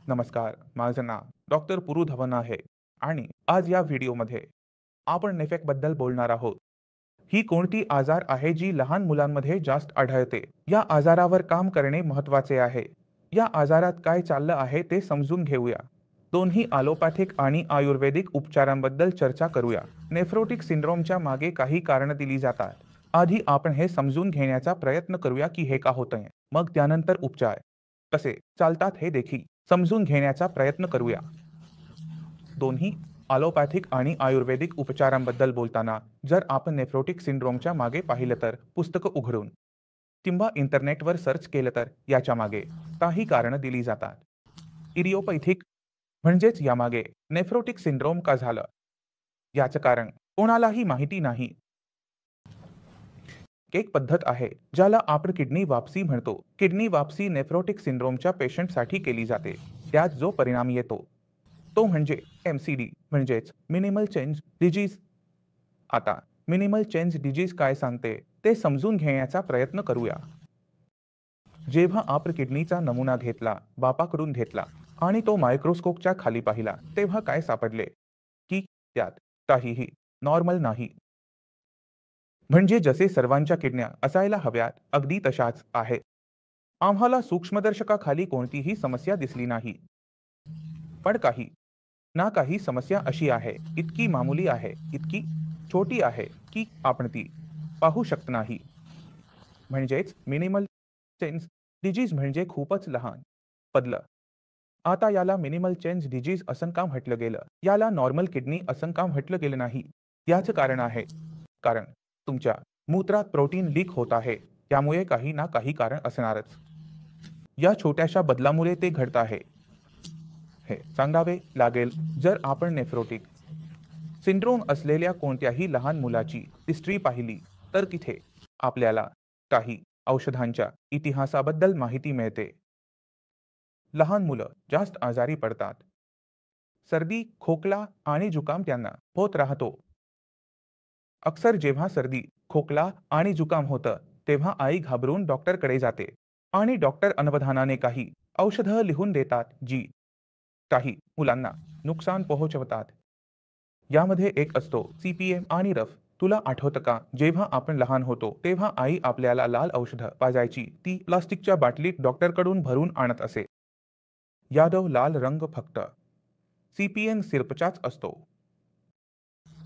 नमस्कार, माझं नाव डॉक्टर पुरू धवन आहे आणि आज या व्हिडिओमध्ये आपण नेफेकबद्दल बोलणार आहोत. ही कोणती आजार आहे जी लहान मुलांमध्ये जास्त आढळते? या आजारावर काम करणे महत्त्वाचे आहे. या आजारात काय चाललं आहे ते समजून घेऊया. दोन्ही ॲलोपॅथिक आणि आयुर्वेदिक उपचारांबद्दल चर्चा करूया. नेफ्रोटिक सिंड्रोमच्या मागे काही कारणं दिली जातात. आधी आपण हे समजून घेण्याचा प्रयत्न करूया की हे का होतंय. मग त्यानंतर उपचार कसे चालतात हे देखील समजून घेण्याचा प्रयत्न करूया. दोन्ही ॲलोपॅथिक आणि आयुर्वेदिक उपचारांबद्दल बोलताना जर आपण नेफ्रोटिक सिंड्रोमच्या मागे पाहिलं तर पुस्तकं उघडून किंवा इंटरनेटवर सर्च केलं तर याच्या मागे काही कारणं दिली जातात. इडिओपॅथिक म्हणजेच यामागे नेफ्रोटिक सिंड्रोम का झालं याचं कारण कोणालाही माहिती नाही. एक पद्धत आहे ज्याला आपण किडनी वापसी म्हणतो. किडनी वापसी नेफ्रोटिक सिंड्रोमच्या पेशंटसाठी केली जाते. त्यात जो परिणाम येतो तो म्हणजे MCD म्हणजेच मिनिमल चेंज डिजीज. आता मिनिमल चेंज डिजीज काय सांगते ते समजून घेण्याचा प्रयत्न करूया. जेव्हा आपण किडनीचा नमुना घेतला, बापाकडून घेतला आणि तो मायक्रोस्कोपच्या खाली पाहिला तेव्हा काय सापडले की त्यात काहीही नॉर्मल नाही. म्हणजे जसे सर्वांच्या किडन्या असायला हव्यात अगदी तशाच आहेत. आम्हाला सूक्ष्मदर्शकाखाली कोणतीही समस्या दिसली नाही. पण काही समस्या अशी आहे, इतकी मामूली आहे, इतकी छोटी आहे की आपण ती पाहू शकत नाही. म्हणजेच मिनिमल चेंज डिजीज म्हणजे खूपच लहान पडलं. आता याला मिनिमल चेंज डिजीज असं का म्हटलं गेलं? याला नॉर्मल किडनी असं का म्हटलं गेलं नाही? याचं कारण आहे कारण तुमच्या मूत्रात प्रोटीन लीक होत आहे. त्यामुळे काही ना काही कारण असणारच. या छोट्याशा बदलामुळे ते घडत आहे हे सांगावे लागेल. जर आपण नेफ्रोटिक सिंड्रोम असलेल्या कोणत्याही लहान मुलाची हिस्ट्री पाहिली तर तिथे आपल्याला काही औषधांच्या इतिहासाबद्दल माहिती मिळते. लहान मुलं जास्त आजारी पडतात. सर्दी, खोकला आणि जुकाम त्यांना होत राहतो. अक्सर जेव्हा सर्दी, खोकला आणि जुकाम होतं तेव्हा आई घाबरून डॉक्टरकडे जाते आणि डॉक्टर अनवधानाने काही औषधं लिहून देतात जी काही मुलांना नुकसान पोहोचवतात. यामध्ये एक असतो CPM आणि रफ. तुला आठवतं का जेव्हा आपण लहान होतो तेव्हा आई आपल्याला लाल औषधं पाजायची. ती प्लास्टिकच्या बाटलीत डॉक्टरकडून भरून आणत असे. यादव लाल रंग फक्त CPN सिरपचाच असतो.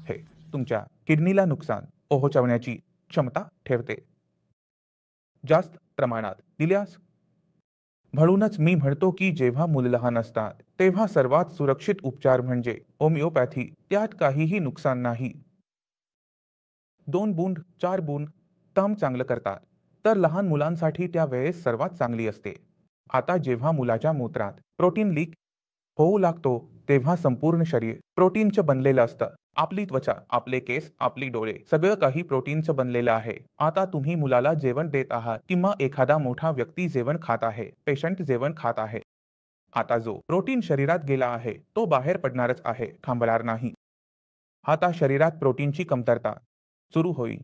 हे तुमच्या किडनीला नुकसान पोहोचवण्याची क्षमता ठेवते जास्त प्रमाणात दिल्यास. म्हणूनच मी म्हणतो की जेव्हा मुलं लहान असतात तेव्हा सर्वात सुरक्षित उपचार म्हणजे होमिओपॅथी. त्यात काहीही नुकसान नाही. 2 बूंद 4 बूंद काम चांगलं करतात. तर लहान मुलांसाठी त्या वेळेस सर्वात चांगली असते. आता जेव्हा मुलाच्या मूत्रात प्रोटीन लीक होऊ लागतो तेव्हा संपूर्ण शरीर प्रोटीनचं बनलेलं असतं. आपली त्वचा, आपले केस, आपली डोळे सगळं काही प्रोटीनचं बनलेलं आहे. आता तुम्ही मुलाला जेवण देत आहात किंवा एखादा मोठा व्यक्ती जेवण खात आहे, पेशंट जेवण खात आहे. आता जो प्रोटीन शरीरात गेला आहे तो बाहेर पडणारच आहे, थांबणार नाही. आता शरीरात प्रोटीनची कमतरता सुरू होईल.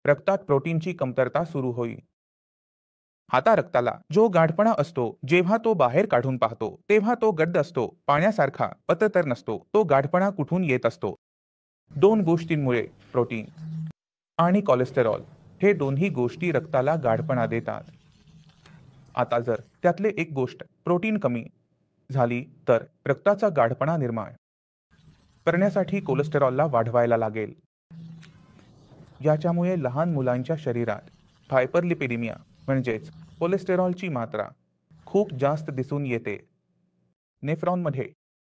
रक्तात प्रोटीनची कमतरता सुरू होईल. आता रक्ताला जो गाठपणा असतो जेव्हा तो बाहेर काढून पाहतो तेव्हा तो गड्ड असतो, पाण्यासारखा तर नसतो. तो गाठपणा कुठून येत असतो? 2 गोष्टींमुळे. प्रोटीन आणि कोलेस्टेरॉल हे दोन्ही गोष्टी रक्ताला गाढपणा देतात. आता जर त्यातले एक गोष्ट प्रोटीन कमी झाली तर रक्ताचा गाढपणा निर्माण करण्यासाठी कोलेस्टेरॉलला वाढवायला लागेल. याच्यामुळे लहान मुलांच्या शरीरात हायपरलिपिडेमिया म्हणजेच कोलेस्टेरॉलची मात्रा खूप जास्त दिसून येते. नेफ्रॉनमध्ये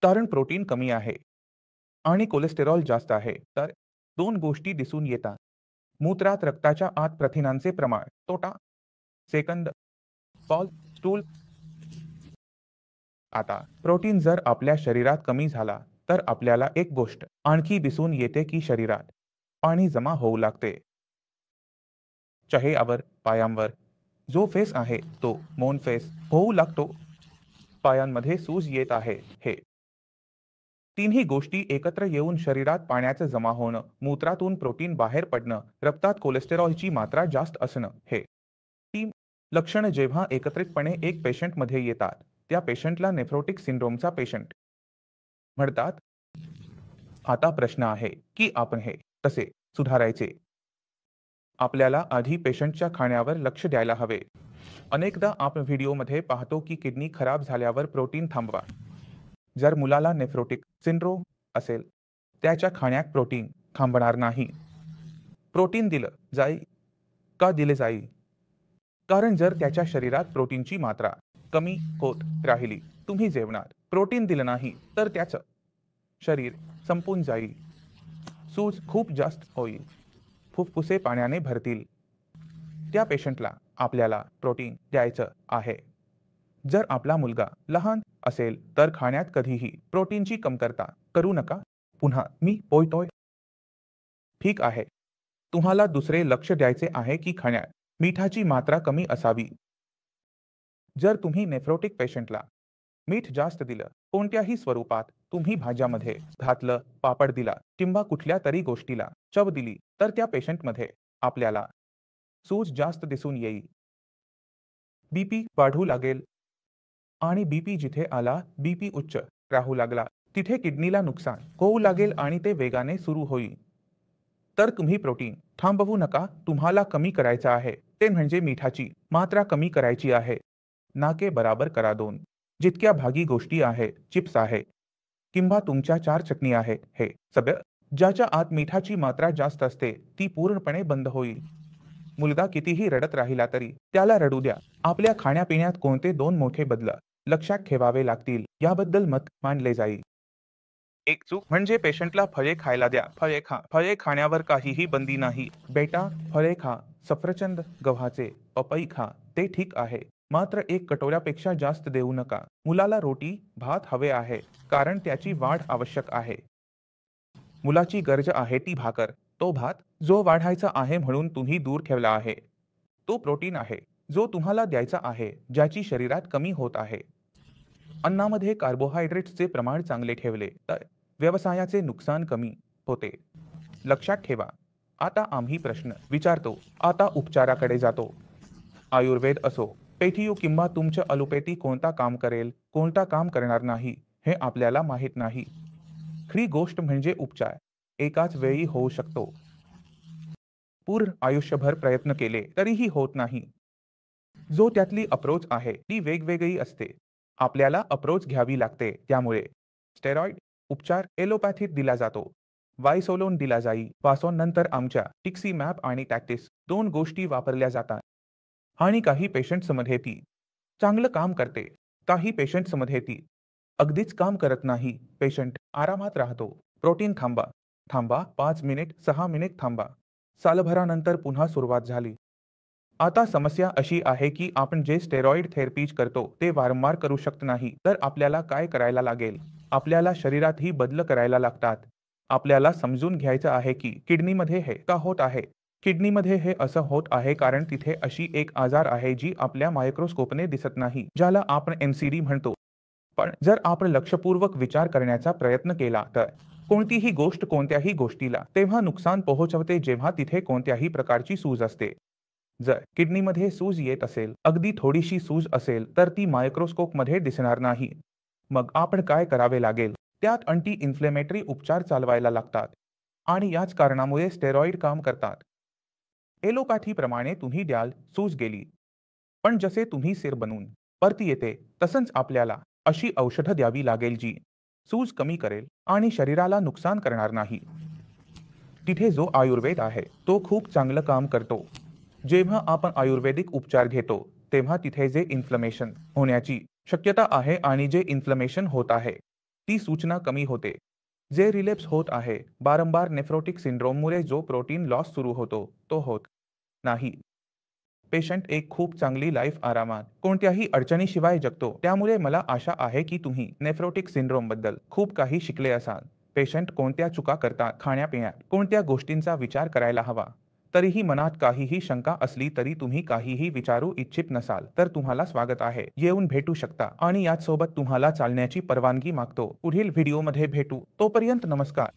कारण प्रोटीन कमी आहे आणि कोलेस्टेरॉल जास्त आहे तर 2 गोष्टी दिसून येतात. मूत्रात रक्ताच्या आत प्रथिनांचे प्रमाण तोटा. Second fall stool. आता प्रोटीन जर आपल्या शरीरात कमी झाला तर आपल्याला एक गोष्ट आणखी दिसून येते की शरीरात पाणी जमा होऊ लागते. चेहऱ्यावर, पायांवर जो फेस आहे तो मौन फेस होऊ लागतो. पायांमध्ये सूज येत आहे. हे तिन्ही गोष्टी एकत्र येऊन शरीरात पाण्याचं जमा होणं, मूत्रातून प्रोटीन बाहेर पडणं, रक्तात कोलेस्टेरॉलची मात्रा जास्त असणं हे 3 लक्षणं जेव्हा एकत्रितपणे एक पेशंटमध्ये येतात त्या पेशंटला नेफ्रोटिक सिंड्रोमचा पेशंट म्हणतात. आता प्रश्न आहे की आपण हे कसे सुधारायचे. आपल्याला आधी पेशंटच्या खाण्यावर लक्ष द्यायला हवे. अनेकदा आपण व्हिडिओमध्ये पाहतो की किडनी खराब झाल्यावर प्रोटीन थांबवा. जर मुलाला नेफ्रोटिक सिंड्रोम असेल, त्याच्या खाण्यात प्रोटीन थांबणार नाही. प्रोटीन दिलं जाईल का दिले जाईल? कारण जर त्याच्या शरीरात प्रोटीनची मात्रा कमी होत राहिली, तुम्ही जेवणात प्रोटीन दिलं नाही तर त्याचं शरीर संपून जाईल. सूज खूप जास्त होईल, फुफ्फुसे पाण्याने भरतील. त्या पेशंटला आपल्याला प्रोटीन द्यायचं आहे. जर आपला मुलगा लहान असेल तर खाण्यात कधीही प्रोटीनची कमतरता करू नका. पुन्हा मी पोहतोय. ठीक आहे. तुम्हाला दुसरे लक्ष द्यायचे आहे की खाण्यात मिठाची मात्रा कमी असावी. जर तुम्ही नेफ्रोटिक पेशंटला मीठ जास्त दिलं, कोणत्याही स्वरूपात तुम्ही भाज्यामध्ये घातलं, पापड दिला किंवा कुठल्या तरी गोष्टीला चव दिली, तर त्या पेशंटमध्ये आपल्याला सूज जास्त दिसून येईल. बीपी वाढू लागेल आणि बीपी जिथे आला, बीपी उच्च राहू लागला, तिथे किडनीला नुकसान होऊ लागेल आणि ते वेगाने सुरू होईल. तर तुम्ही प्रोटीन थांबवू नका. तुम्हाला कमी करायचं आहे ते म्हणजे मिठाची मात्रा कमी करायची आहे. नाके बराबर करा. 2 जितक्या भागी गोष्टी आहेत, चिप्स आहे किंवा तुमच्या 4 चटणी आहे, हे सगळं ज्याच्या आत मिठाची मात्रा जास्त असते ती पूर्णपणे बंद होईल. मुलगा कितीही रडत राहिला तरी त्याला रडू द्या. आपल्या खाण्यापिण्यात कोणते 2 मोठे बदल लक्षात ठेवावे लागतील याबद्दल मत मांडले जाईल. एक चूक म्हणजे पेशंटला फळे खायला द्या. फळे खा. फळे खाण्यावर काहीही बंदी नाही. बेटा फळे खा. सफरचंद, गव्हाचे, पपई खा. ते ठीक आहे. मात्र 1 कटोऱ्यापेक्षा जास्त देऊ नका. मुलाला रोटी, भात हवे आहे कारण त्याची वाढ आवश्यक आहे. मुलाची गरज आहे ती भाकर. तो भात जो वाढायचा आहे म्हणून तुम्ही दूर ठेवला आहे. तो प्रोटीन आहे जो तुम्हाला द्यायचा आहे, ज्याची शरीरात कमी होत आहे. अन्नामध्ये कार्बोहायड्रेट्सचे प्रमाण चांगले ठेवले तर व्यवसायाचे नुकसान कमी होते. लक्षात ठेवा. आता आम्ही प्रश्न विचारतो, आता उपचाराकडे जातो. आयुर्वेद असो, पेथियो किंवा तुमचं अलोपॅथी कोणता काम करेल, कोणता काम करणार नाही हे आपल्याला माहीत नाही. खरी गोष्ट म्हणजे उपचार एकाच वेळी होऊ शकतो. पूर्ण आयुष्यभर प्रयत्न केले तरीही होत नाही. जो त्यातली अप्रोच आहे ती वेगवेगळी असते. आपल्याला अप्रोच घ्यावी लागते. त्यामुळे स्टेरॉइड उपचार एलोपॅथीत दिला जातो. वायसोलोन दिला जाईल पासून नंतर आमच्या टिक्सीमॅप आणि टॅक्टिस 2 गोष्टी वापरल्या जातात. आणि काही पेशंट्समध्ये ती चांगलं काम करते. काही पेशंट्समध्ये ती अगदीच काम करत नाही. पेशंट आरामात राहतो. प्रोटीन थांबा. थांबा 5 मिनिट, 6 मिनिट थांबा. सालभरानंतर पुन्हा सुरुवात झाली. आता समस्या अशी आहे की आपण जे स्टेरॉइड थेरपीज करतो ते वारंवार करू शकत नाही. तर आपल्याला काय करायला लागेल? आपल्याला शरीरातही बदल करायला लागतात. आपल्याला समजून घ्यायचं आहे की किडनीमध्ये हे का होत आहे. किडनीमध्ये हे असं होत आहे कारण तिथे अशी एक आजार आहे जी आपल्या मायक्रोस्कोपने दिसत नाही, ज्याला आपण MCD म्हणतो. पण जर आपण लक्षपूर्वक विचार करण्याचा प्रयत्न केला तर कोणतीही गोष्ट कोणत्याही गोष्टीला तेव्हा नुकसान पोहोचवते जेव्हा तिथे कोणत्याही प्रकारची सूज असते. जर किडनीमध्ये सूज येत असेल, अगदी थोडीशी सूज असेल तर ती मायक्रोस्कोपमध्ये दिसणार नाही. मग आपण काय करावे लागेल? त्यात अँटी इन्फ्लेमेटरी उपचार चालवायला लागतात आणि याच कारणामुळे स्टेरॉइड काम करतात. एलोपॅथीप्रमाणे तुम्ही द्याल, सूज गेली. पण जसे तुम्ही सिर बनून परत येते तसंच आपल्याला अशी औषधं द्यावी लागेल जी सूज कमी करेल आणि शरीराला नुकसान करणार नाही. तिथे जो आयुर्वेद आहे तो खूप चांगलं काम करतो. जेव्हा आपण आयुर्वेदिक उपचार घेतो तेव्हा तिथे जे इन्फ्लमेशन होण्याची शक्यता आहे आणि जे इन्फ्लमेशन होत आहे ती सूचना कमी होते. जे रिलेप्स होत आहे वारंवार नेफ्रोटिक सिंड्रोममुळे जो प्रोटीन लॉस सुरू होतो तो होत नाही. पेशंट एक खूप चांगली लाईफ आरामात कोणत्याही अडचणीशिवाय जगतो. त्यामुळे मला आशा आहे की तुम्ही नेफ्रोटिक सिंड्रोमबद्दल खूप काही शिकले असाल. पेशंट कोणत्या चुका करतात, खाण्यापिण्यात कोणत्या गोष्टींचा विचार करायला हवा. तरीही मनात काहीही शंका असली तरी तुम्ही काहीही विचारू इच्छित नसाल तर तुम्हाला स्वागत आहे. येऊन भेटू शकता आणि याचसोबत तुम्हाला चालण्याची परवानगी मागतो. पुढील व्हिडिओमध्ये भेटू. तोपर्यंत नमस्कार.